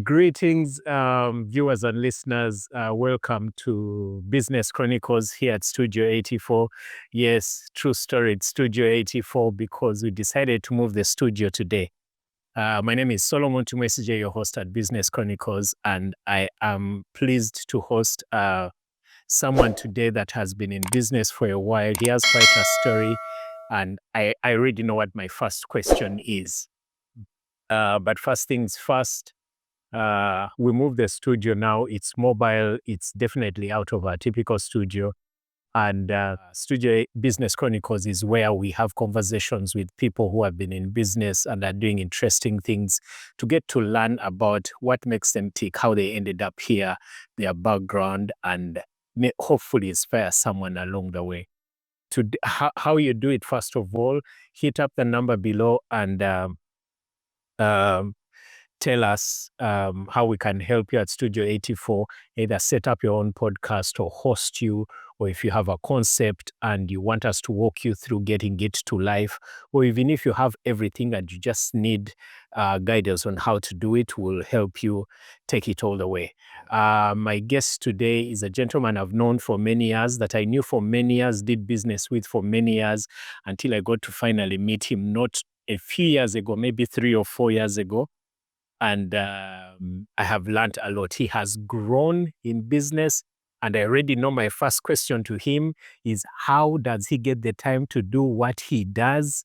Greetings, viewers and listeners. Welcome to Business Chronicles here at Studio 84. Yes, true story, it's Studio 84 because we decided to move the studio today. My name is Solomon Tumwesigye, your host at Business Chronicles, and I am pleased to host someone today that has been in business for a while. He has quite a story, and I already know what my first question is. But first things first, we moved the studio now. It's mobile. It's definitely out of our typical studio. And Studio Business Chronicles is where we have conversations with people who have been in business and are doing interesting things to get to learn about what makes them tick, how they ended up here, their background, and hopefully inspire someone along the way. How you do it, first of all, hit up the number below and tell us how we can help you at Studio 84, either set up your own podcast or host you, or if you have a concept and you want us to walk you through getting it to life, or even if you have everything and you just need guidance on how to do it, we'll help you take it all the way. My guest today is a gentleman I've known for many years, that I knew for many years, did business with for many years, until I got to finally meet him not a few years ago, maybe 3 or 4 years ago. And I have learned a lot. He has grown in business, and I already know my first question to him is, how does he get the time to do what he does?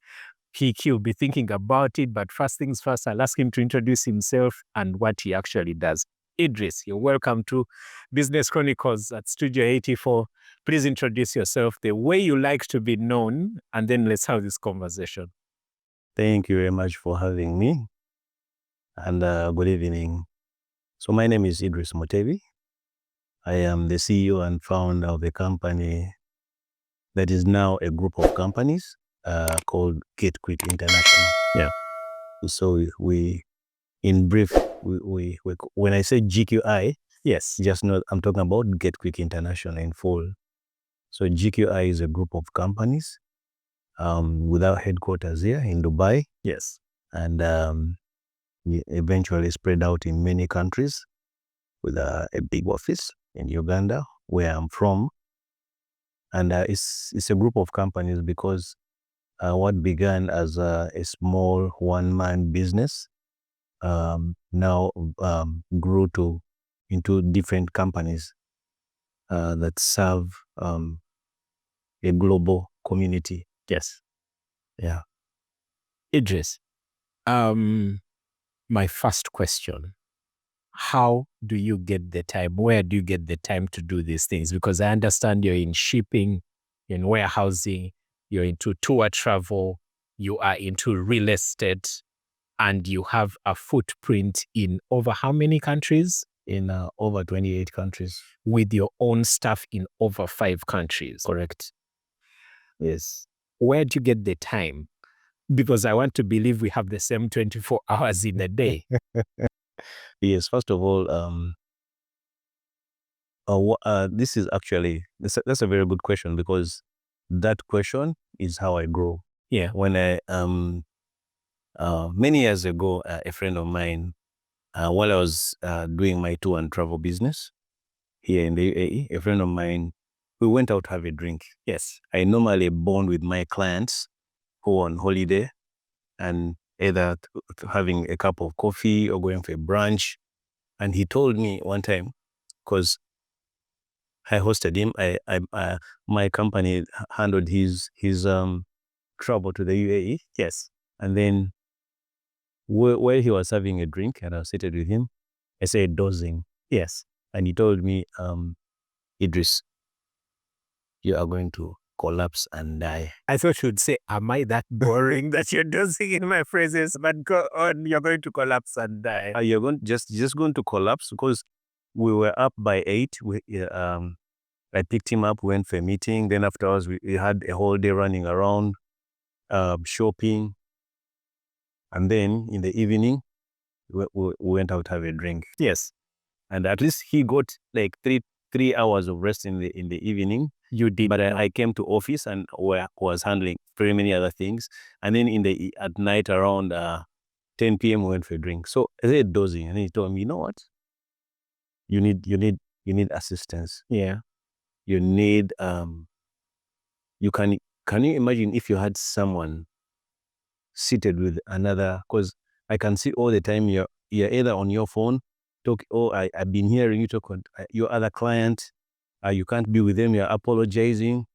He'll be thinking about it, but first things first, I'll ask him to introduce himself and what he actually does. Idris, you're welcome to Business Chronicles at Studio 84. Please introduce yourself the way you like to be known, and then let's have this conversation. Thank you very much for having me. And good evening. So my name is Idris Mutebi. I am the CEO and founder of a company that is now a group of companies called Get Quick International. Yeah. So we in brief, we when I say GQI, Yes. just know I'm talking about Get Quick International in full. So GQI is a group of companies with our headquarters here in Dubai. Yes. And eventually spread out in many countries with a big office in Uganda, where I'm from. And it's a group of companies because what began as a small one-man business now grew into different companies that serve a global community. Yes. Yeah. Idris, my first question, how do you get the time? Where do you get the time to do these things? Because I understand you're in shipping, in warehousing, you're into tour travel, you are into real estate, and you have a footprint in over how many countries? In over 28 countries. With your own staff in over 5 countries. Correct. Yes. Where do you get the time? Because I want to believe we have the same 24 hours in a day. Yes, first of all, this is actually, that's a very good question, because that question is how I grow. Yeah. When I, many years ago, a friend of mine, while I was doing my tour and travel business here in the UAE, a friend of mine, we went out to have a drink. Yes. I normally bond with my clients who are on holiday, and either having a cup of coffee or going for a brunch. And he told me one time, because I hosted him, my company handled his travel to the UAE. Yes. And then while he was having a drink and I was seated with him, I said dozing. Yes. And he told me, Idris, you are going to collapse and die. I thought you'd say, am I that boring that you're dozing in my phrases? But go on, you're going to collapse and die. You're going just going to collapse, because we were up by 8. I picked him up, went for a meeting. Then afterwards, we had a whole day running around, shopping. And then in the evening, we went out to have a drink. Yes. And at least he got like three hours of rest in the evening. You did. But I came to office and was handling very many other things. And then at night around 10 p.m. we went for a drink. So I said dozing, and then he told me, you know what? You need assistance. Yeah. You need can you imagine if you had someone seated with another? Because I can see all the time you're either on your phone I've been hearing you talk on your other client, you can't be with them, you're apologizing,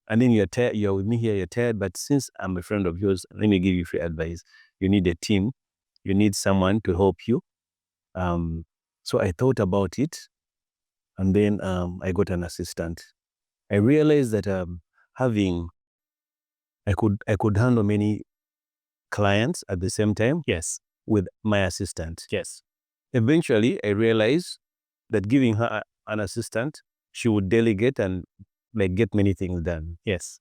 and then you're tired, you're with me here, you're tired. But since I'm a friend of yours, let me give you free advice. You need a team, you need someone to help you. So I thought about it, and then I got an assistant. I realized that I could handle many clients at the same time. Yes. With my assistant. Yes. Eventually, I realized that giving her an assistant, she would delegate and get many things done. Yes.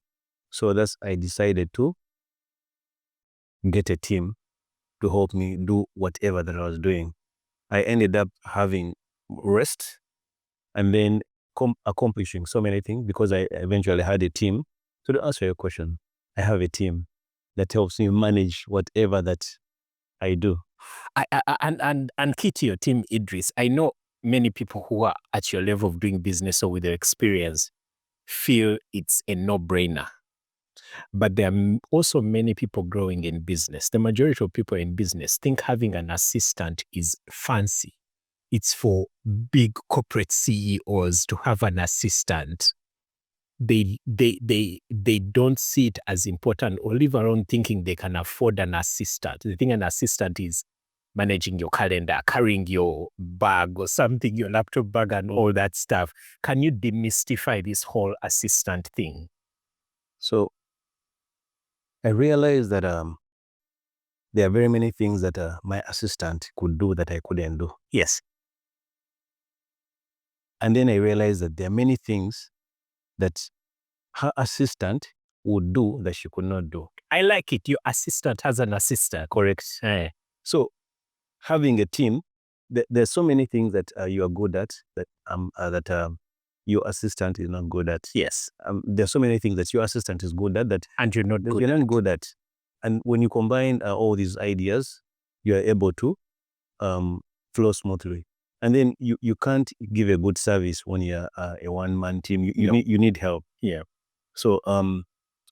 So I decided to get a team to help me do whatever that I was doing. I ended up having rest and then accomplishing so many things because I eventually had a team. So to answer your question, I have a team that helps me manage whatever that I do. And key to your team, Idris, I know many people who are at your level of doing business or with their experience feel it's a no-brainer. But there are also many people growing in business. The majority of people in business think having an assistant is fancy. It's for big corporate CEOs to have an assistant. They don't see it as important or live around thinking they can afford an assistant. They think an assistant is managing your calendar, carrying your bag or something, your laptop bag and all that stuff. Can you demystify this whole assistant thing? So I realized that there are very many things that my assistant could do that I couldn't do. Yes. And then I realized that there are many things that her assistant would do that she could not do. I like it. Your assistant has an assistant. Correct. So having a team, there's so many things that you are good at that your assistant is not good at. Yes. There's so many things that your assistant is good at that and you're not good at. And when you combine all these ideas, you are able to flow smoothly. And then you can't give a good service when you're a one-man team. You need help. Yeah. So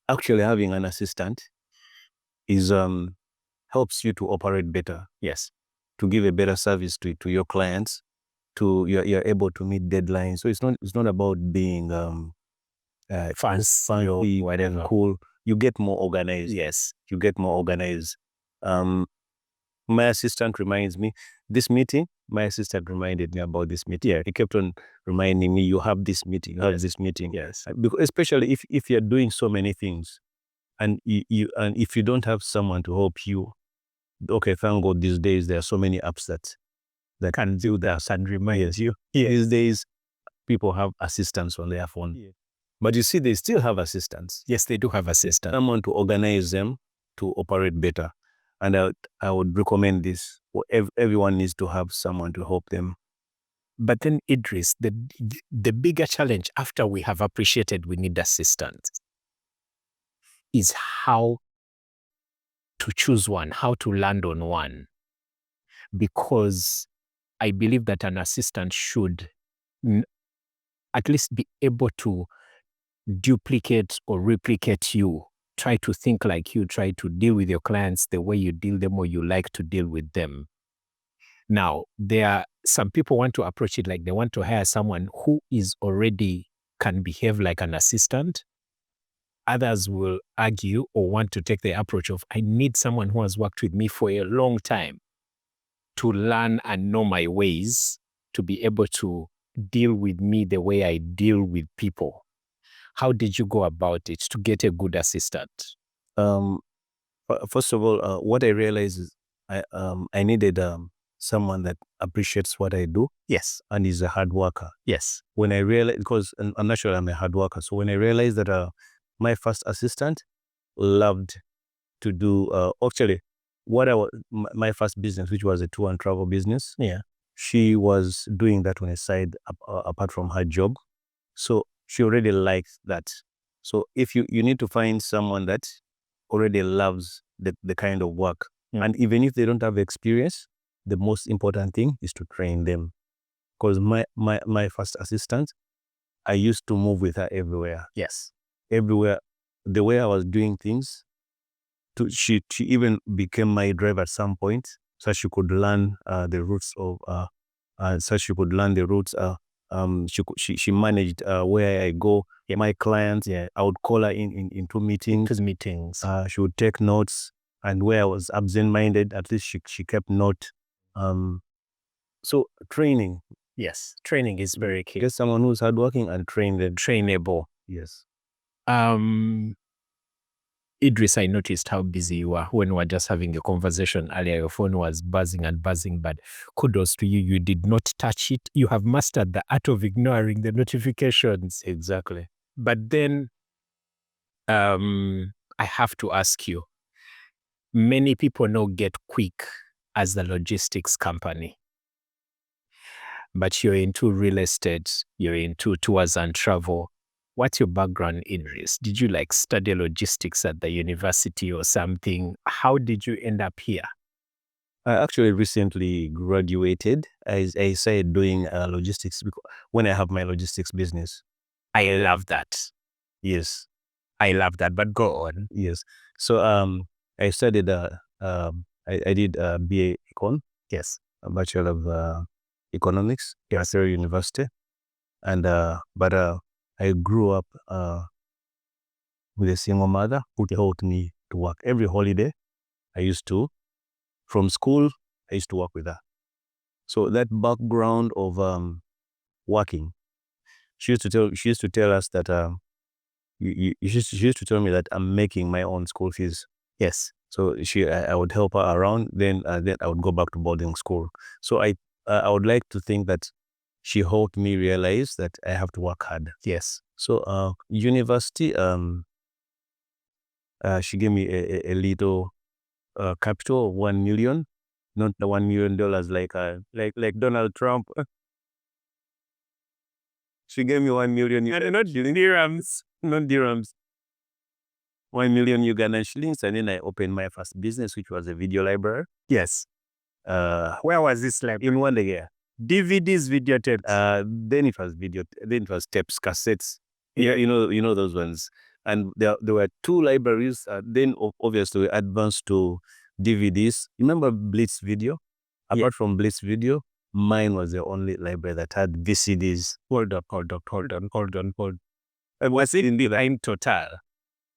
actually having an assistant is helps you to operate better. Yes. To give a better service to your clients. You're able to meet deadlines. So it's not about being fancy or whatever. Cool. You get more organized. Yes. You get more organized. My assistant reminds me, my assistant reminded me about this meeting. Yeah. He kept on reminding me, you have this meeting, you have this meeting. Yes. Because especially if you're doing so many things and if you don't have someone to help you, okay, thank God these days there are so many apps that can do that and remind you. Yes. These days people have assistants on their phone. Yeah. But you see, they still have assistants. Yes, they do have assistants. Someone to organize them to operate better. And I would recommend this. Everyone needs to have someone to help them. But then, Idris, the bigger challenge after we have appreciated we need assistance is how to choose one, how to land on one. Because I believe that an assistant should at least be able to duplicate or replicate you, try to think like you, try to deal with your clients the way you deal them or you like to deal with them. Now, there are some people want to approach it like they want to hire someone who is already can behave like an assistant. Others will argue or want to take the approach of, I need someone who has worked with me for a long time to learn and know my ways, to be able to deal with me the way I deal with people. How did you go about it to get a good assistant? First of all, what I realized is I needed someone that appreciates what I do. Yes. And is a hard worker. Yes. When I realized, because I'm not sure I'm a hard worker, so when I realized that my first assistant loved to do, actually, my first business, which was a tour and travel business. Yeah. She was doing that on a side apart from her job. So she already likes that. So if you need to find someone that already loves the kind of work And even if they don't have experience, the most important thing is to train them. Because my first assistant, I used to move with her everywhere. Yes. Everywhere. The way I was doing things, she even became my driver at some point, so she could learn the routes of she managed where I go. My clients, I would call her into meetings. She would take notes, and where I was absent-minded, at least she kept note. So training. Yes, training is very key. Get someone who's hardworking and train them. Trainable. Yes. Idris, I noticed how busy you were when we were just having a conversation earlier. Your phone was buzzing and buzzing, but kudos to you. You did not touch it. You have mastered the art of ignoring the notifications. Exactly. But then I have to ask you, many people now get Quick as the logistics company. But you're into real estate, you're into tours and travel. What's your background in this? Did you study logistics at the university or something? How did you end up here? I actually recently graduated. I started doing logistics when I have my logistics business. I love that. Yes. I love that, but go on. Yes. So I studied, I did BA Econ. Yes. A Bachelor of Economics at Australia University. And but I grew up with a single mother who taught me to work. Every holiday I used to, from school, I used to work with her. So that background of working, she used to tell us that she used to tell me that I'm making my own school fees. Yes. So I would help her around, then I would go back to boarding school. So I would like to think that she helped me realize that I have to work hard. Yes. So university, she gave me a little capital of $1 million, not the $1 million like Donald Trump. She gave me $1 million. Not dirhams. Not dirhams. 1 million Ugandan shillings, and then I opened my first business, which was a video library. Yes. Where was this library? In one day. DVDs, videotapes. Then it was then it was tapes, cassettes. Yeah, you know those ones. And there were 2 libraries. Then obviously we advanced to DVDs. Remember Blitz Video? Apart from Blitz Video, mine was the only library that had VCDs. Hold on. Was it in the total?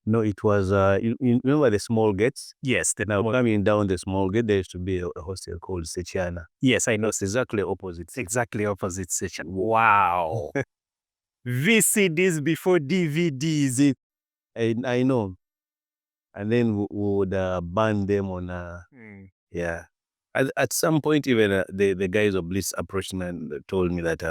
No, it was, you remember the small gates? Yes. Now coming down the small gate, there used to be a hostel called Sechiana. Yes, I know. It's exactly opposite. Exactly opposite Sechiana. Wow. VCDs before DVDs. I know. And then we would burn them on, yeah. At some point, even the guys of Bliss approached me and told me that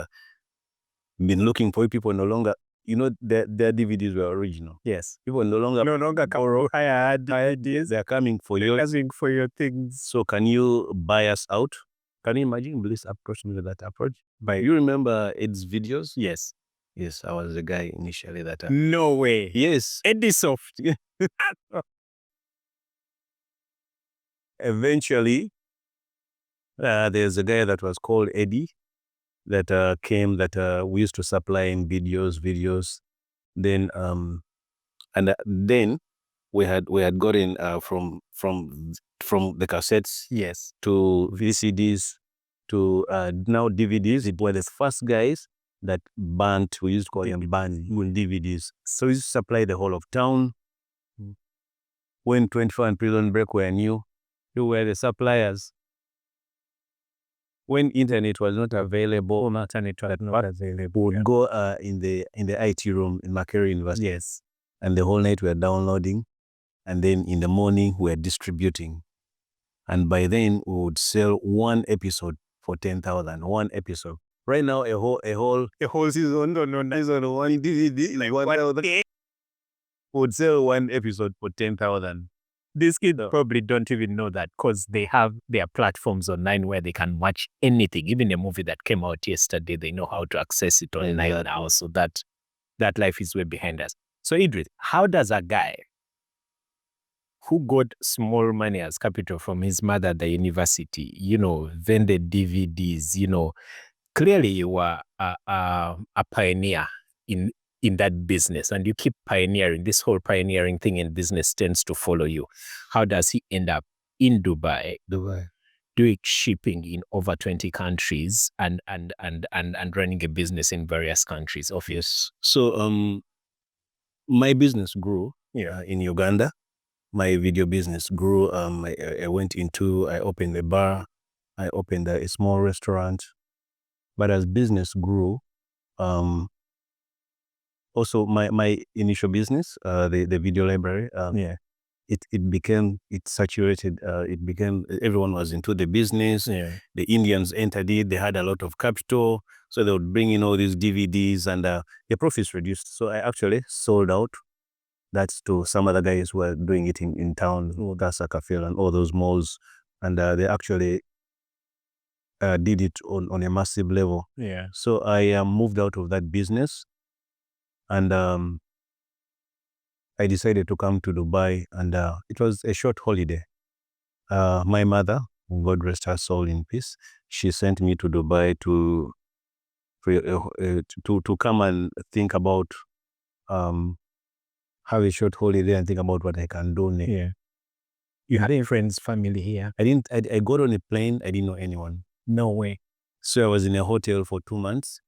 been looking for people no longer. Their DVDs were original. Yes. People no longer borrow higher DVDs. They're coming for you. Asking for your things. So can you buy us out? Can you imagine Bliss approached me with that approach? You remember Ed's videos? Yes. Yes, I was the guy initially that. No way. Yes. Edisoft. Eventually, there's a guy that was called Eddie that came that we used to supply in videos. Then then we had gotten from the cassettes, yes, to VCDs to now DVDs. It were the first guys that burnt. We used to call them burn DVDs. So we used to supply the whole of town. When 24 and Prison Break were new, we were the suppliers. When internet was not available, we would go in the IT room in Makerere University. Yes. And the whole night we were downloading, and then in the morning we were distributing. And by then we would sell one episode for 10,000. One episode. Right now, a whole season, one DVD, like 1,000. We would sell one episode for 10,000. These kids probably don't even know that, because they have their platforms online where they can watch anything, even a movie that came out yesterday. They know how to access it online now. So that life is way behind us. So Idris, how does a guy who got small money as capital from his mother at the university, vended DVDs, clearly you were a pioneer in that business, and you keep pioneering. This whole pioneering thing in business tends to follow you. How does he end up in Dubai doing shipping in over 20 countries and running a business in various countries? Yes. So my business grew in Uganda. My video business grew. I opened a bar, I opened a small restaurant. But as business grew, also my initial business, the video library, it saturated. It became, everyone was into the business. The Indians entered it. They had a lot of capital, so they would bring in all these DVDs, and the profits reduced. So I actually sold out. That's to some other guys who are doing it in town, Gasa Cafe and all those malls, and they actually did it on a massive level. So I moved out of that business, and I decided to come to Dubai, and it was a short holiday. My mother, God rest her soul in peace, she sent me to Dubai to come and think about have a short holiday and think about what I can do next. You had any friends, family here? I got on a plane. I didn't know anyone. No way. So I was in a hotel for 2 months,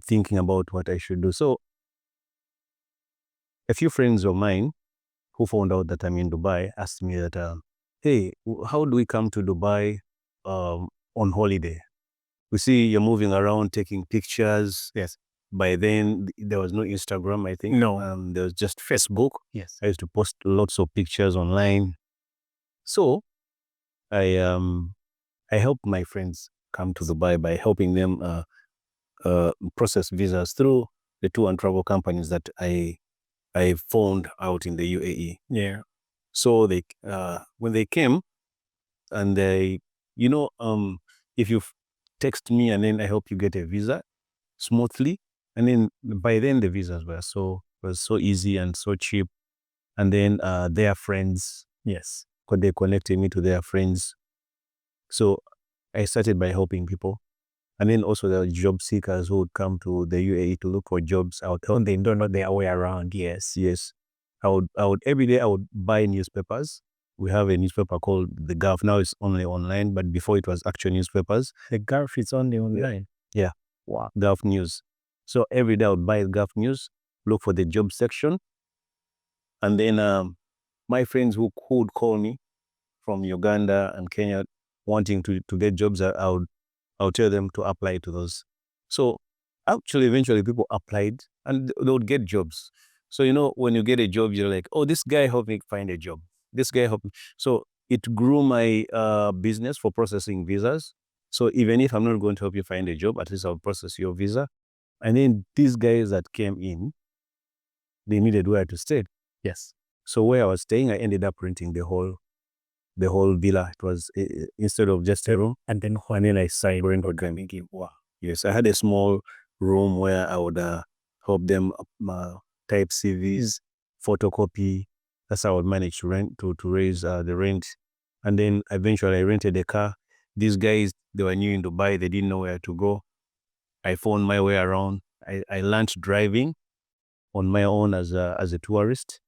thinking about what I should do. So a few friends of mine who found out that I'm in Dubai asked me that, hey, how do we come to Dubai on holiday? We see you're moving around, taking pictures. Yes. By then, there was no Instagram, I think. No. There was just Facebook. Yes. I used to post lots of pictures online. So I helped my friends come to Dubai by helping them process visas through the tour and travel companies that I found out in the UAE. So they when they came, and they, if you text me and then I help you get a visa smoothly, and then by then the visas was so easy and so cheap, and then their friends, yes, they connected me to their friends. So I started by helping people. And then also there were job seekers who would come to the UAE to look for jobs out there. They don't know their way around. Yes. I would every day I would buy newspapers. We have a newspaper called The Gulf. Now it's only online, but before it was actual newspapers. The Gulf is only online? Yeah. Wow. Gulf News. So every day I would buy Gulf News, look for the job section. And then my friends who would call me from Uganda and Kenya wanting to get jobs, I'll tell them to apply to those. So actually, eventually people applied and they would get jobs. So, when you get a job, you're like, oh, this guy helped me find a job. This guy helped me. So it grew my business for processing visas. So even if I'm not going to help you find a job, at least I'll process your visa. And then these guys that came in, they needed where to stay. Yes. So where I was staying, I ended up renting the whole villa. It was instead of just a room. And then I signed rental agreement. Wow. Yes, I had a small room where I would help them type CVs, photocopy. That's how I would manage to rent to raise the rent. And then eventually I rented a car. These guys, they were new in Dubai. They didn't know where to go. I found my way around. I learned driving on my own as a tourist,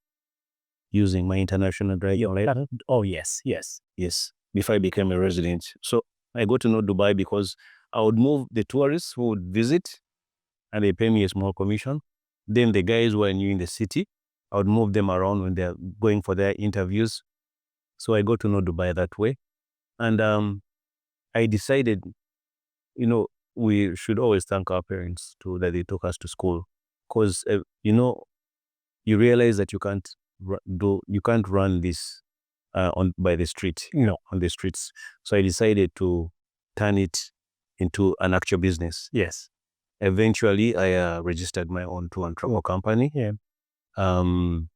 using my international driving license. Oh, yes. Before I became a resident. So I got to know Dubai because I would move the tourists who would visit, and they pay me a small commission. Then the guys who are new in the city, I would move them around when they're going for their interviews. So I got to know Dubai that way. And I decided, we should always thank our parents too, that they took us to school. Because, you realize that you can't run this by the street, on the streets. So I decided to turn it into an actual business. Yes. Eventually, I registered my own tour and travel company. And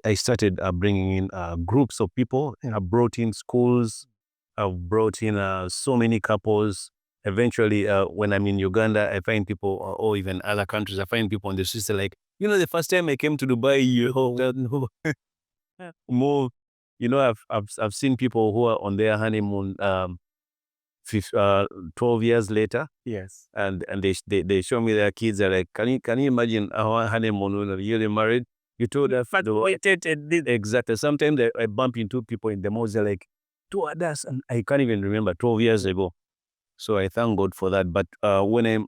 I started bringing in groups of people. I brought in schools. I've brought in so many couples. Eventually, when I'm in Uganda, I find people, or even other countries, I find people on the streets like, the first time I came to Dubai, more, I've seen people who are on their honeymoon 12 years later. Yes. And they show me their kids are like, can you imagine our honeymoon when we really married? You told us exactly. Sometimes I bump into people in the malls, they're like, 2 others, and I can't even remember 12 years ago. So I thank God for that. But when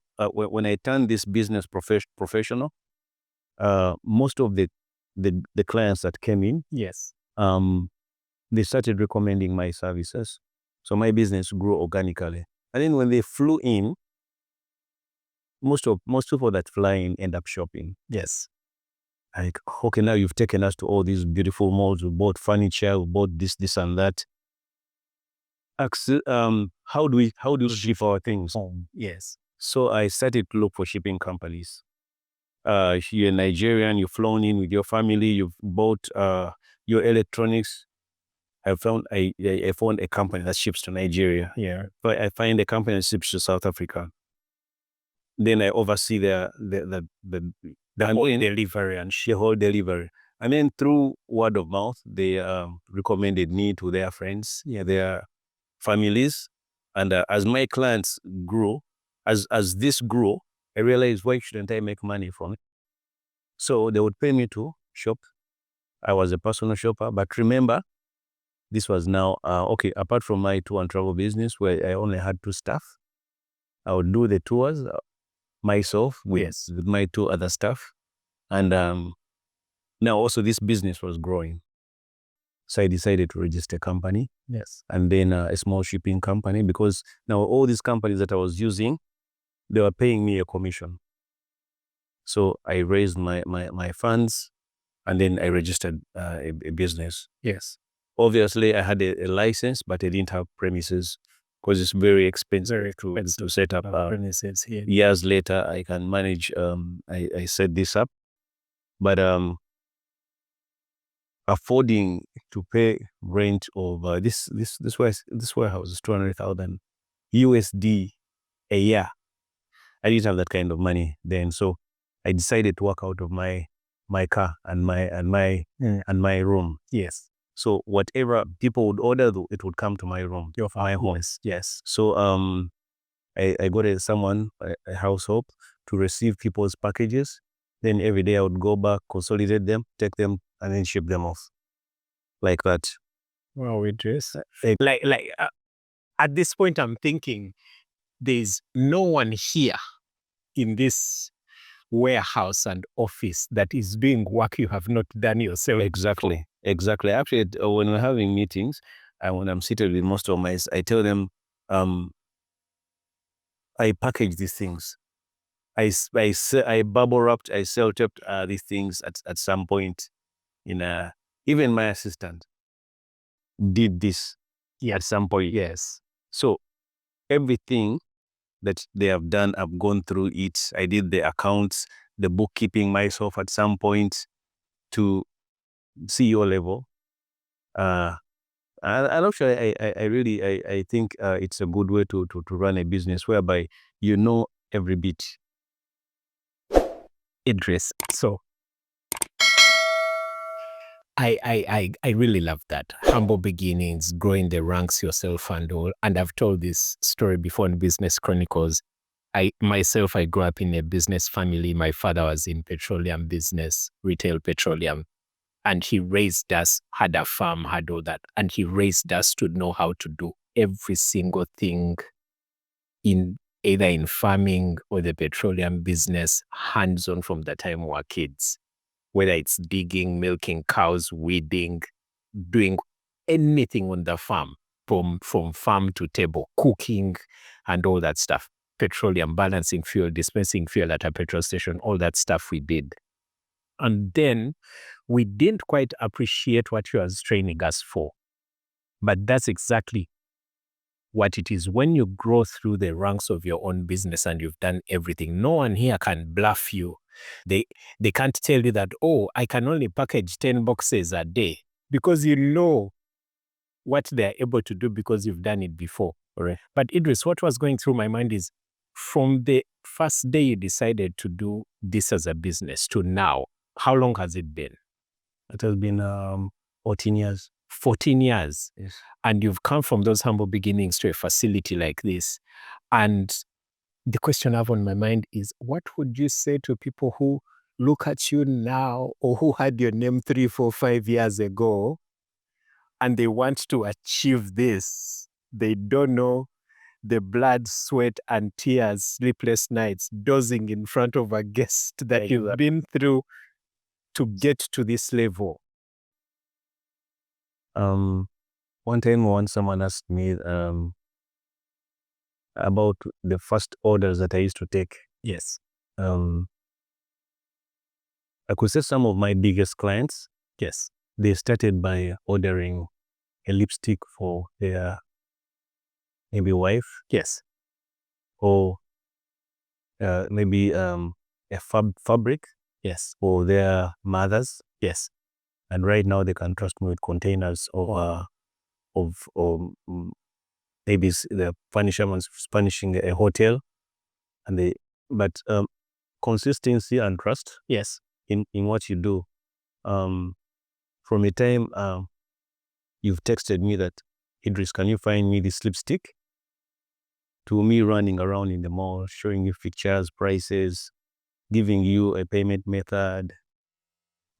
I turned this business professional, most of the clients that came in, Yes. they started recommending my services. So my business grew organically. And then when they flew in, most people that fly in end up shopping. Yes. Like, okay, now you've taken us to all these beautiful malls, we bought furniture, we bought this and that. How do you ship our things? Yes. So I started to look for shipping companies. You're Nigerian, you've flown in with your family, you've bought your electronics. I found a company that ships to Nigeria. Yeah. But I find a company that ships to South Africa. Then I oversee the whole delivery and the whole delivery. And then through word of mouth, they recommended me to their friends, their families. And as my clients grew, as this grew, I realized, why shouldn't I make money from it? So they would pay me to shop. I was a personal shopper, but remember, this was now, apart from my tour and travel business where I only had 2 staff, I would do the tours myself with my 2 other staff. And now also this business was growing. So I decided to register a company. Yes. And then a small shipping company, because now all these companies that I was using, they were paying me a commission. So I raised my funds, and then I registered a business. Yes. Obviously, I had a license, but I didn't have premises because it's very expensive to set up premises here. Years later, I can manage. I set this up, but affording to pay rent of this warehouse is $200,000 USD a year. I didn't have that kind of money then, so I decided to work out of my car and my room. Yes. So whatever people would order, it would come to my room. My home. Yes. So I got a house help to receive people's packages. Then every day I would go back, consolidate them, take them, and then ship them off. Like that. Wow, Idris. At this point, I'm thinking there's no one here in this warehouse and office that is doing work you have not done yourself. Exactly. Actually, when we're having meetings and when I'm seated with most of my, I tell them, I package these things. I bubble wrapped, I self-taped these things at some point. Even my assistant did this at some point. Yes. So everything that they have done, I've gone through it. I did the accounts, the bookkeeping myself at some point to CEO level. And actually, I really think it's a good way to run a business whereby you know every bit. Idris. So I really love that. Humble beginnings, growing the ranks yourself and all. And I've told this story before in Business Chronicles. I grew up in a business family. My father was in petroleum business, retail petroleum. And he raised us, had a farm, had all that. And he raised us to know how to do every single thing either in farming or the petroleum business, hands-on from the time we were kids. Whether it's digging, milking cows, weeding, doing anything on the farm, from farm to table, cooking and all that stuff. Petroleum, balancing fuel, dispensing fuel at a petrol station, all that stuff we did. And then we didn't quite appreciate what he was training us for. But that's exactly what it is. When you grow through the ranks of your own business and you've done everything, no one here can bluff you. They can't tell you that, oh, I can only package 10 boxes a day, because you know what they're able to do because you've done it before. Correct. But Idris, what was going through my mind is, From the first day you decided to do this as a business to now, how long has it been? It has been 14 years. 14 years. Yes. And you've come from those humble beginnings to a facility like this. And the question I have on my mind is, what would you say to people who look at you now or who had your name 3, 4, 5 years ago and they want to achieve this? They don't know the blood, sweat, and tears, sleepless nights, dozing in front of a guest that you've been through to get to this level. One time someone asked me about the first orders that I used to take. Yes. I could say some of my biggest clients, Yes. they started by ordering a lipstick for their maybe wife. Yes. Or maybe a fabric. Yes. For their mothers. Yes. And right now they can trust me with containers of maybe the furnishing a hotel, and but consistency and trust. Yes. In what you do. From a time you've texted me that, Idris, can you find me this lipstick? To me running around in the mall, showing you pictures, prices, giving you a payment method,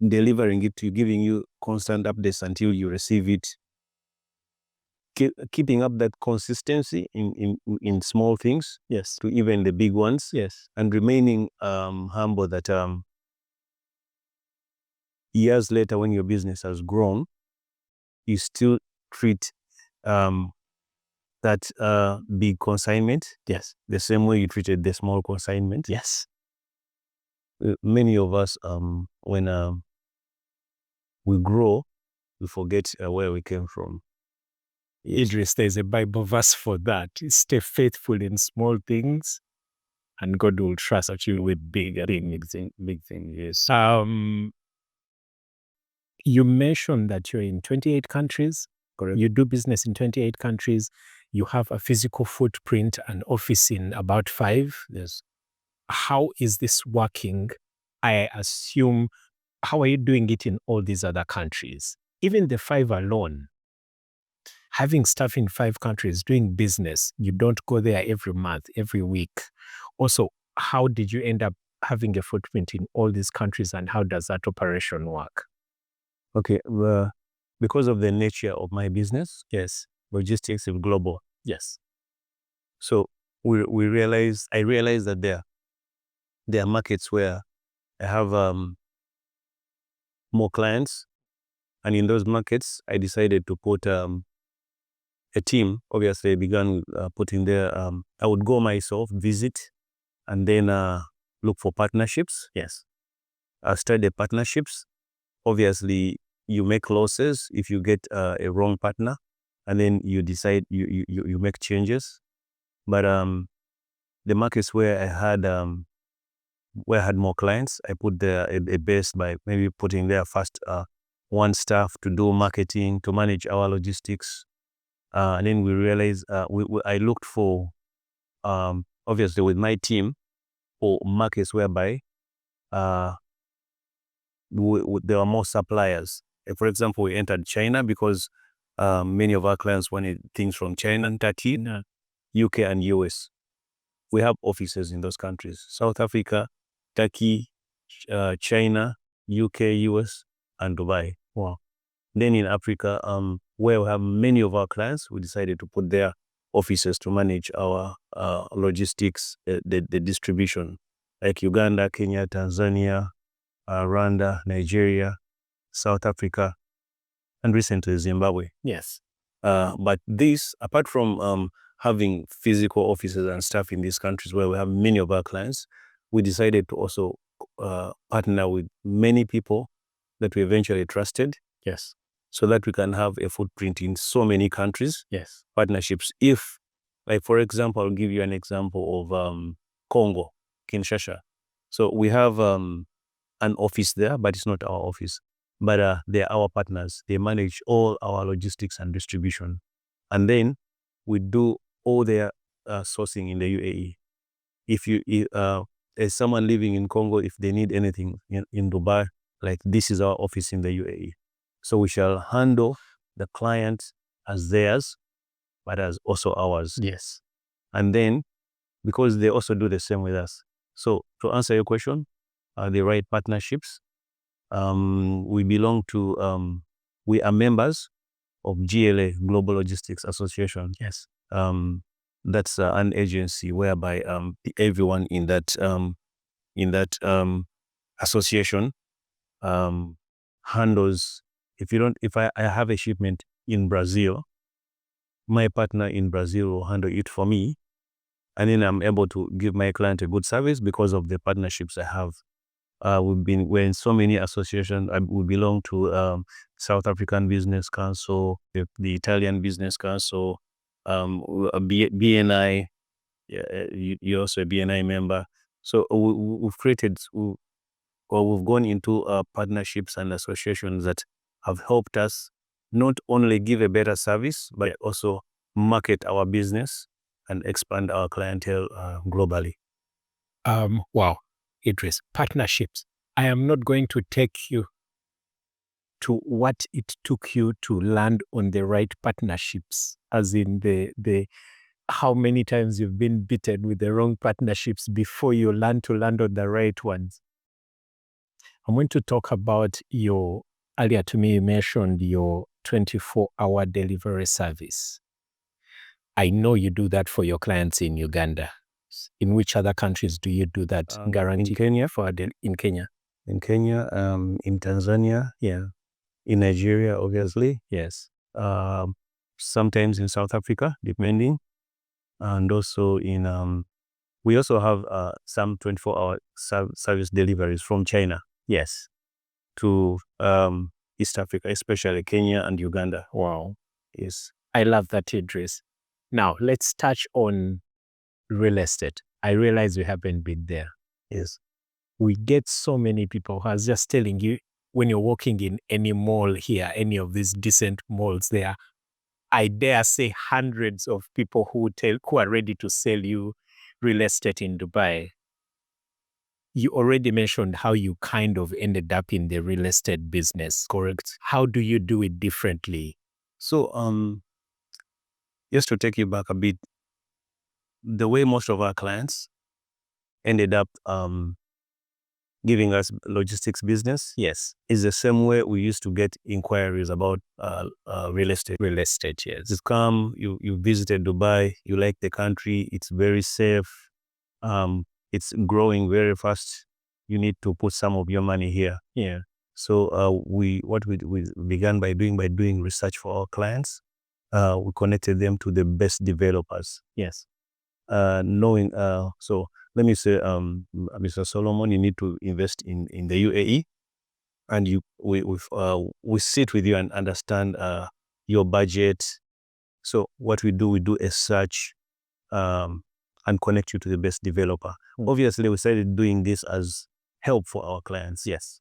delivering it to you, giving you constant updates until you receive it. Keeping up that consistency in small things. Yes. To even the big ones. Yes. And remaining humble that years later, when your business has grown, you still treat that big consignment, yes, the same way you treated the small consignment. Yes. Many of us, when we grow, we forget where we came from. Idris, there's a Bible verse for that. Stay faithful in small things, and God will trust you with big things. Yes. You mentioned that you're in 28 countries. Correct. You do business in 28 countries. You have a physical footprint and office in about 5. Yes. How is this working? I assume, how are you doing it in all these other countries? Even the 5 alone, having staff in 5 countries, doing business, you don't go there every month, every week. Also, how did you end up having a footprint in all these countries, and how does that operation work? Okay, because of the nature of my business, Yes. logistics is global. Yes. So I realized that there are markets where I have more clients, and in those markets, I decided to put a team. Obviously, I began putting there. I would go myself, visit, and then look for partnerships. Yes. Start the partnerships. Obviously, you make losses if you get a wrong partner, and then you decide you make changes. But the markets where I had more clients, I put a base by maybe putting there first one staff to do marketing, to manage our logistics, and then we realized I looked for obviously with my team for markets whereby there are more suppliers. For example, we entered China because many of our clients wanted things from China, Turkey, UK, and US. We have offices in those countries: South Africa, Turkey, China, UK, US, and Dubai. Wow. Then in Africa, where we have many of our clients, we decided to put their offices to manage our logistics, the distribution, like Uganda, Kenya, Tanzania, Rwanda, Nigeria, South Africa, and recently Zimbabwe. Yes. But this, apart from having physical offices and stuff in these countries where we have many of our clients, we decided to also partner with many people that we eventually trusted. Yes. So that we can have a footprint in so many countries. Yes. Partnerships. If, like, for example, I'll give you an example of Congo, Kinshasa. So we have an office there, but it's not our office. But they're our partners. They manage all our logistics and distribution. And then we do all their sourcing in the UAE. As someone living in Congo, if they need anything in Dubai, like this is our office in the UAE. So we shall handle the client as theirs, but as also ours. Yes. And then, because they also do the same with us. So to answer your question, the right partnerships, we belong to, we are members of GLA, Global Logistics Association. Yes. That's an agency whereby everyone in that association handles. If I have a shipment in Brazil, my partner in Brazil will handle it for me, and then I'm able to give my client a good service because of the partnerships I have. We're in so many associations. We belong to South African Business Council, the Italian Business Council, BNI. You're also a BNI member. So we've gone into partnerships and associations that have helped us not only give a better service, but also market our business and expand our clientele globally. Wow, Idris, partnerships. I am not going to take you to what it took you to land on the right partnerships, as in the how many times you've been bitten with the wrong partnerships before you learn to land on the right ones. I'm going to talk about earlier to me, you mentioned your 24-hour delivery service. I know you do that for your clients in Uganda. In which other countries do you do that? Guarantee in Kenya, in Kenya. In Tanzania, Yeah. in Nigeria, obviously. Yes. Sometimes in South Africa, depending, and also we also have some 24-hour service deliveries from China. Yes. To East Africa, especially Kenya and Uganda. Wow. Yes. I love that, Idris. Now, let's touch on real estate. I realize we haven't been there. Yes. We get so many people who are just telling you, when you're walking in any mall here, any of these decent malls there, I dare say hundreds of people who are ready to sell you real estate in Dubai. You already mentioned how you kind of ended up in the real estate business. Correct. How do you do it differently? So, just to take you back a bit, the way most of our clients ended up giving us logistics business, yes, is the same way we used to get inquiries about real estate. Real estate, yes. You come, you visited Dubai, you like the country, it's very safe, it's growing very fast. You need to put some of your money here. Yeah. So we began by doing research for our clients. We connected them to the best developers. Yes. Knowing so let me say, Mr. Solomon, you need to invest in the UAE, and we sit with you and understand your budget. So what we do a search and connect you to the best developer. Obviously, we started doing this as help for our clients. Yes.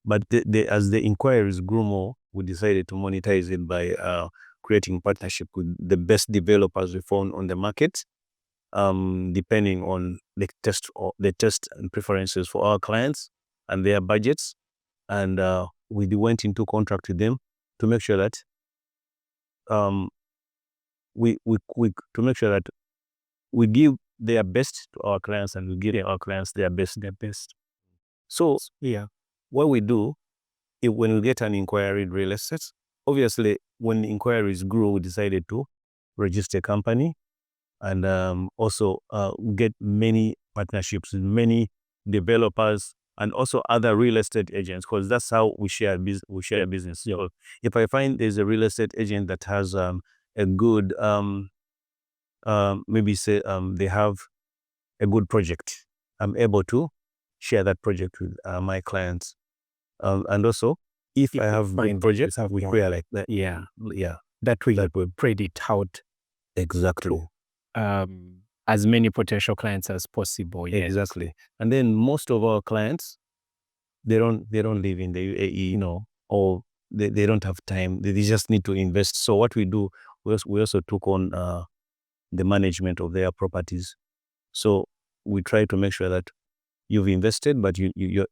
But as the inquiries grew more, we decided to monetize it by creating partnership with the best developers we found on the market, depending on the test and preferences for our clients and their budgets. And we went into contract with them to make sure that we give their best to our clients, and we give our clients their best. So yeah, what we do, when we get an inquiry in real estate, obviously when inquiries grew, we decided to register a company and also get many partnerships with many developers and also other real estate agents, because that's how we share business. So if I find there's a real estate agent that has a good maybe say they have a good project, I'm able to share that project with my clients. And also, if I have good projects, we share like that. Yeah. That will spread it out. Exactly. As many potential clients as possible. Yes. Exactly. And then most of our clients, they don't live in the UAE, or they don't have time. They just need to invest. So what we do, we also took on the management of their properties. So we try to make sure that you've invested, but you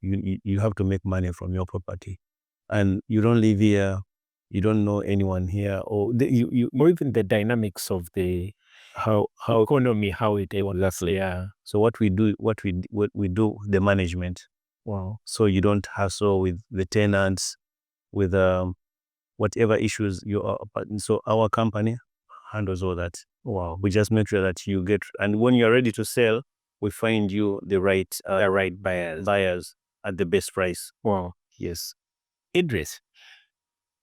have to make money from your property, and you don't live here, you don't know anyone here, or or even the dynamics of the how economy, how it exactly. Yeah. So what we do, the management. Wow. So you don't hassle with the tenants, with whatever issues you are. So our company handles all that. Wow. We just make sure that you get, and when you're ready to sell, we find you the right buyers at the best price. Wow. Yes. Idris,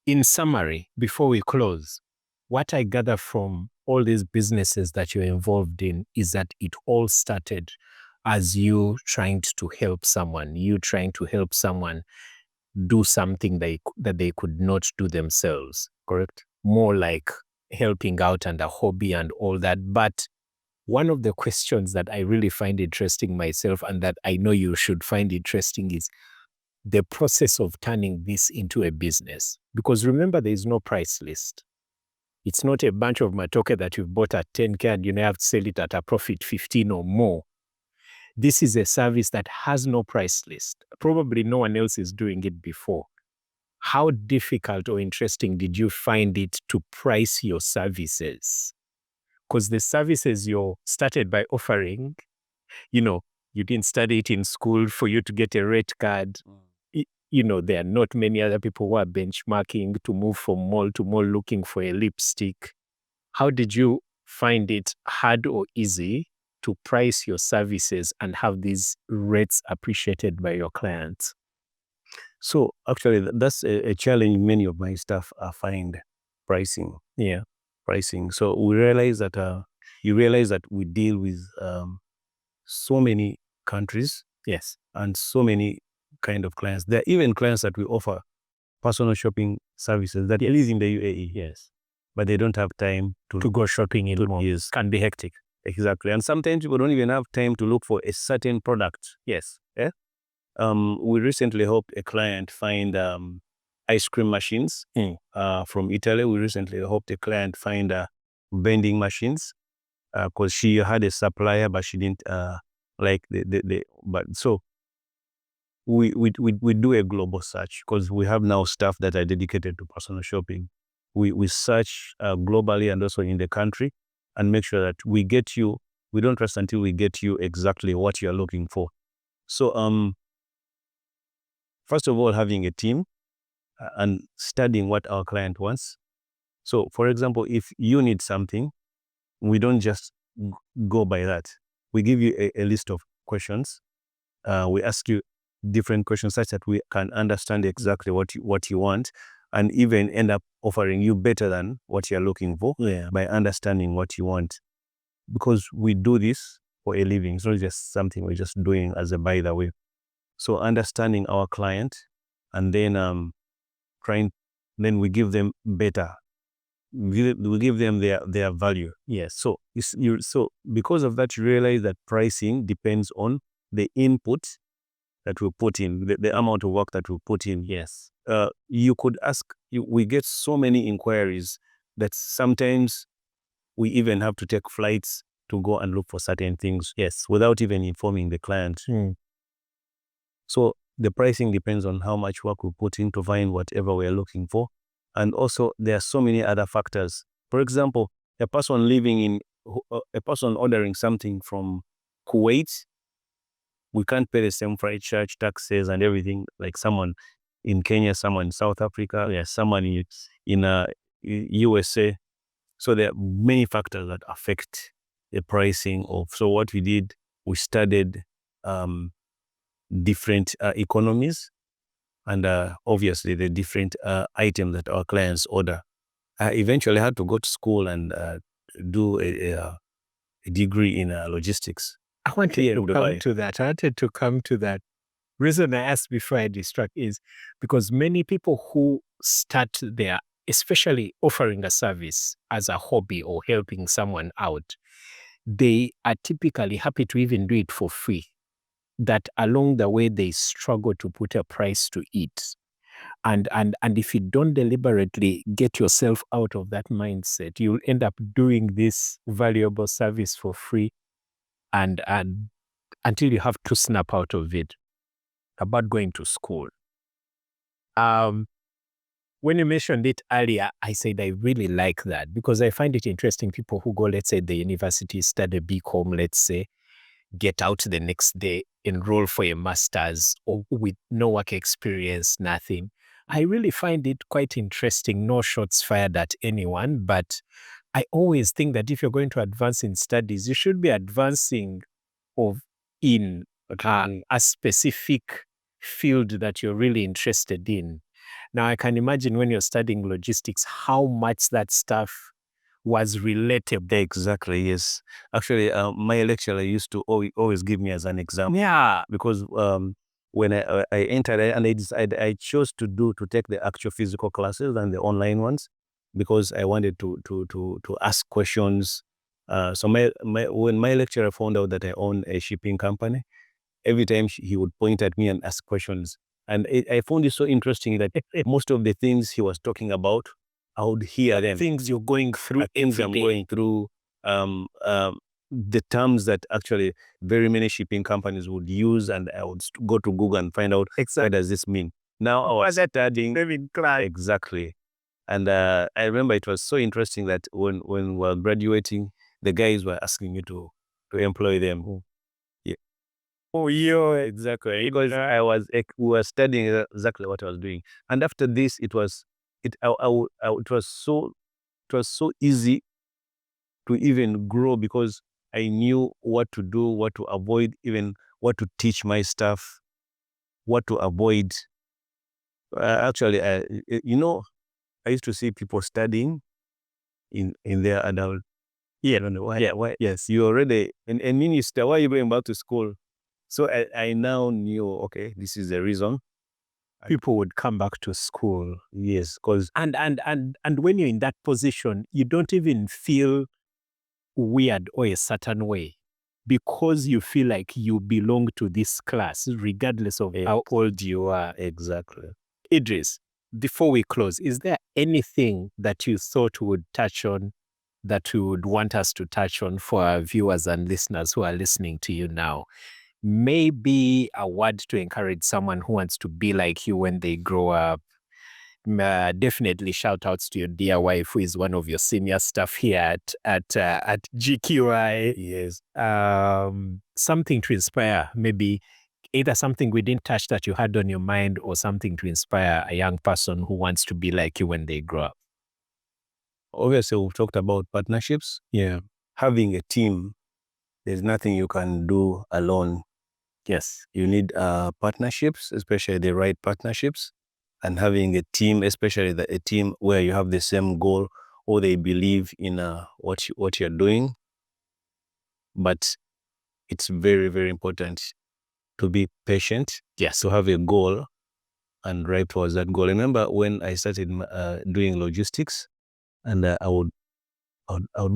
in summary, before we close, what I gather from all these businesses that you're involved in is that it all started as you trying to help someone, do something that they could not do themselves. Correct. More like helping out and a hobby and all that. But one of the questions that I really find interesting myself, and that I know you should find interesting, is the process of turning this into a business. Because remember, there is no price list. It's not a bunch of matoke that you've bought at 10K and you have to sell it at a profit 15 or more. This is a service that has no price list. Probably no one else is doing it before. How difficult or interesting did you find it to price your services? Because the services you started by offering, you didn't study it in school for you to get a rate card. There are not many other people who are benchmarking to move from mall to mall looking for a lipstick. How did you find it hard or easy to price your services and have these rates appreciated by your clients? So actually, that's a challenge many of my staff find, pricing. Yeah. Pricing. So we realize that you realize that we deal with so many countries. Yes. And so many kind of clients. There are even clients that we offer personal shopping services that live in the UAE. Yes. But they don't have time to go shopping in London. Yes. Can be hectic. Exactly. And sometimes people don't even have time to look for a certain product. Yes. Yeah. We recently helped a client find ice cream machines from Italy. We recently helped a client find vending machines because she had a supplier, but she didn't like but so we do a global search because we have now staff that are dedicated to personal shopping. We search globally and also in the country and make sure that we get you. We don't trust until we get you exactly what you're looking for. So first of all, having a team and studying what our client wants. So for example, if you need something, we don't just go by that. We give you a list of questions. We ask you different questions such that we can understand exactly what you want, and even end up offering you better than what you're looking for by understanding what you want. Because we do this for a living. It's not just something we're just doing as a by the way. So understanding our client and then then we give them better. We give them their value. Yes. So because of that, you realize that pricing depends on the input that we put in, the amount of work that we put in. Yes. You could ask, we get so many inquiries that sometimes we even have to take flights to go and look for certain things. Yes. Without even informing the client. So the pricing depends on how much work we put in to find whatever we're looking for. And also there are so many other factors. For example, a person ordering something from Kuwait, we can't pay the same freight charge, taxes and everything like someone in Kenya, someone in South Africa, someone in USA. So there are many factors that affect the pricing of. So what we did, we studied different economies and obviously the different items that our clients order. I eventually had to go to school and do a degree in logistics. I wanted to come to that. Reason I asked before I distract is because many people who start there, especially offering a service as a hobby or helping someone out, they are typically happy to even do it for free. That along the way, they struggle to put a price to it. And if you don't deliberately get yourself out of that mindset, you'll end up doing this valuable service for free and until you have to snap out of it, about going to school. When you mentioned it earlier, I said I really like that because I find it interesting. People who go, let's say, the university, study BCom, let's say, get out the next day, enroll for a master's or with no work experience, nothing. I really find it quite interesting. No shots fired at anyone, but I always think that if you're going to advance in studies, you should be advancing in a specific field that you're really interested in. Now, I can imagine when you're studying logistics, how much that stuff was relatable. Exactly, yes. Actually, my lecturer used to always give me as an example. Yeah. Because when I entered and I decided I chose to take the actual physical classes than the online ones because I wanted to ask questions. So when my lecturer found out that I own a shipping company, every time he would point at me and ask questions. And I found it so interesting that most of the things he was talking about, I would hear them. Things you're going through Things every I'm day. going through, the terms that actually very many shipping companies would use, and I would go to Google and find out what does this mean. Now I was studying. Exactly. And I remember it was so interesting that when we were graduating, the guys were asking me to employ them. Oh, yeah, exactly. Because we were studying exactly what I was doing. And after this, it was so easy to even grow because I knew what to do, what to avoid, even what to teach my staff, what to avoid. Actually, I used to see people studying in their adult. Yeah, I don't know why. Yeah, why? Yes, you already a minister. Why are you going back to school? So I now knew, okay, this is the reason. People would come back to school. Yes, because And when you're in that position, you don't even feel weird or a certain way because you feel like you belong to this class, regardless of how old you are. Exactly. Idris, before we close, is there anything that you thought would touch on that you would want us to touch on for our viewers and listeners who are listening to you now? Maybe a word to encourage someone who wants to be like you when they grow up. Definitely shout outs to your dear wife, who is one of your senior staff here at GQI. Yes. Something to inspire, maybe either something we didn't touch that you had on your mind or something to inspire a young person who wants to be like you when they grow up. Obviously, we've talked about partnerships. Yeah. Having a team, there's nothing you can do alone. Yes. You need partnerships, especially the right partnerships, and having a team, especially a team where you have the same goal or they believe in what you're doing. But it's very, very important to be patient. Yes. To have a goal and drive towards that goal. I remember when I started doing logistics, and I would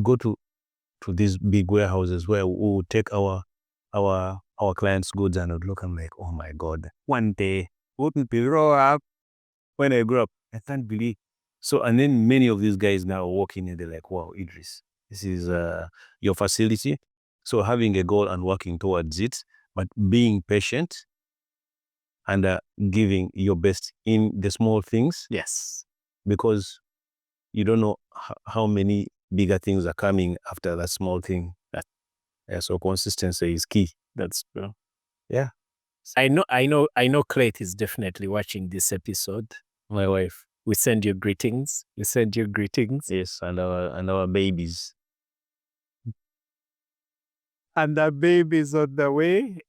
go to these big warehouses where we would take our clients' goods, and I would look and like, oh my God, one day wouldn't be grow up. When I grew up, I can't believe. So, and then many of these guys now walk in and they're like, wow, Idris, this is your facility. So having a goal and working towards it, but being patient and giving your best in the small things. Yes. Because you don't know how many bigger things are coming after that small thing. So consistency is key. That's true. Yeah. I know Clayt is definitely watching this episode. My wife. We send you greetings. We send you greetings. Yes, and our babies. And the baby's on the way.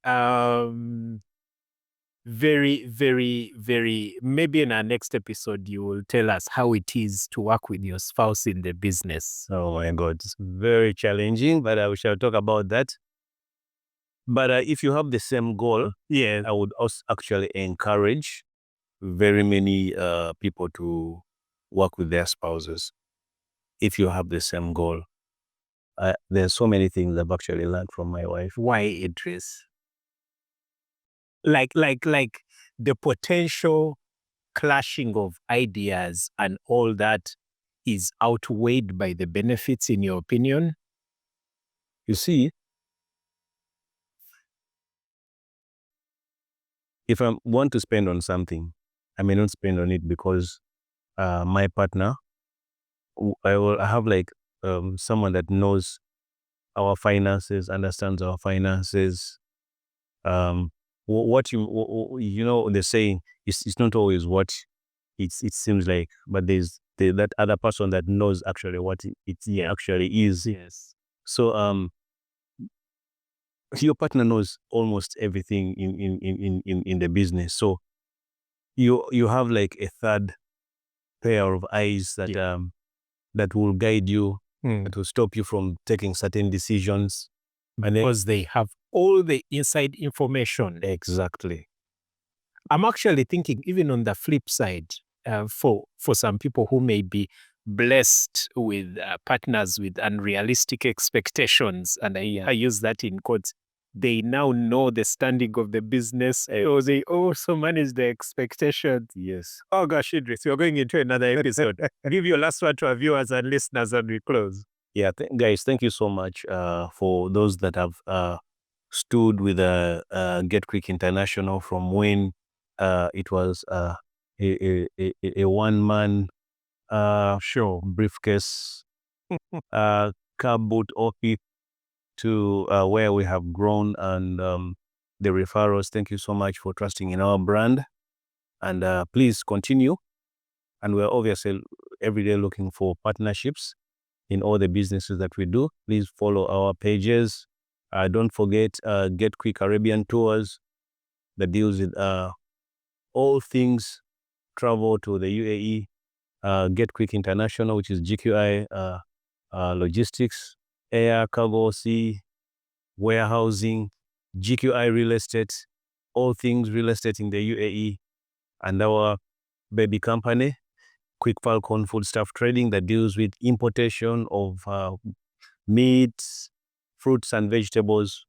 Very, very, very, maybe in our next episode, you will tell us how it is to work with your spouse in the business. Oh my God, it's very challenging, but we shall talk about that. But if you have the same goal, yeah, I would also actually encourage very many people to work with their spouses. If you have the same goal, there's so many things I've actually learned from my wife. Why, Idris? Like the potential clashing of ideas and all that is outweighed by the benefits, in your opinion? You see, if I want to spend on something, I may not spend on it because my partner, I have like someone that knows our finances, understands our finances. What you know, the saying, it's not always what it seems like, but there's that other person that knows actually what it actually is. Yes. So your partner knows almost everything in the business. So you have like a third pair of eyes that that will guide you, that will stop you from taking certain decisions. Because they have all the inside information. Exactly. I'm actually thinking, even on the flip side, for some people who may be blessed with partners with unrealistic expectations, and I use that in quotes, they now know the standing of the business, so they also manage the expectations. Yes. Oh gosh, Idris, we're going into another episode. Give your last word to our viewers and listeners and we close. Yeah, guys, thank you so much for those that have stood with Get Quick International from when it was a one-man Sure. briefcase cardboard office to where we have grown, and the referrals. Thank you so much for trusting in our brand, and please continue. And we're obviously every day looking for partnerships in all the businesses that we do. Please follow our pages. Don't forget Get Quick Caribbean Tours that deals with all things travel to the UAE. Get Quick International, which is GQI Logistics, Air, Cargo, Sea, Warehousing, GQI Real Estate, all things real estate in the UAE, and our baby company, Quick Falcon Foodstuff Trading, that deals with importation of meats, fruits and vegetables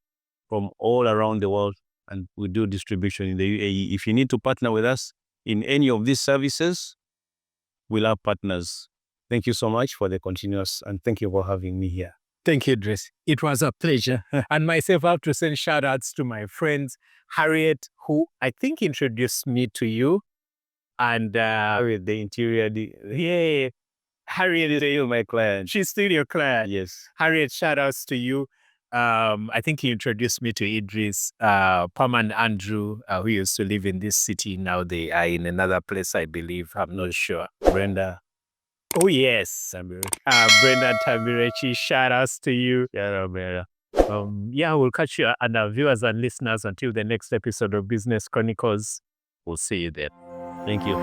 from all around the world, and we do distribution in the UAE. If you need to partner with us in any of these services, we'll have partners. Thank you so much for the continuous, and thank you for having me here. Thank you, Idris. It was a pleasure. And myself, I have to send shout outs to my friends, Harriet, who I think introduced me to you. And Harriet, the interior, yeah, Harriet is still my client. She's still your client. Yes. Harriet, shout outs to you. I think he introduced me to Idris, Pam and Andrew, who used to live in this city. Now they are in another place, I believe. I'm not sure. Brenda. Oh, yes. Brenda Tamirechi, shout outs to you. Shout out, Brenda. Yeah, we'll catch you and our viewers and listeners until the next episode of Business Chronicles. We'll see you then. Thank you.